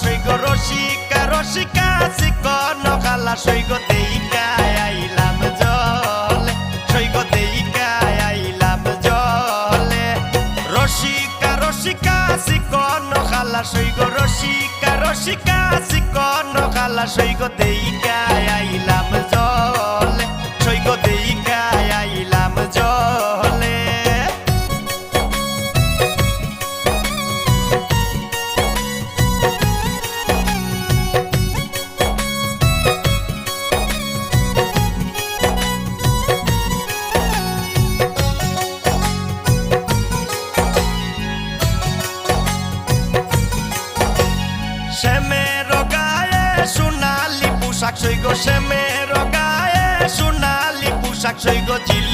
সৈগ রসিকা রসিকা চিকন খালা সৈগ দেইকা আইলাম জলে সৈগ দেইকা আইলাম জলে রসিকা রসিকা চিকন খালা সৈগ রসিকা রসিকা চিকন খালা সৈগ দেইকা আইলাম জলে সৈগ দেইকা আইলাম জলে শ্যামের গায়ে সোনালি পোশাক সৈগ শ্যামের গায়ে সোনালি পোশাক সৈগ জিল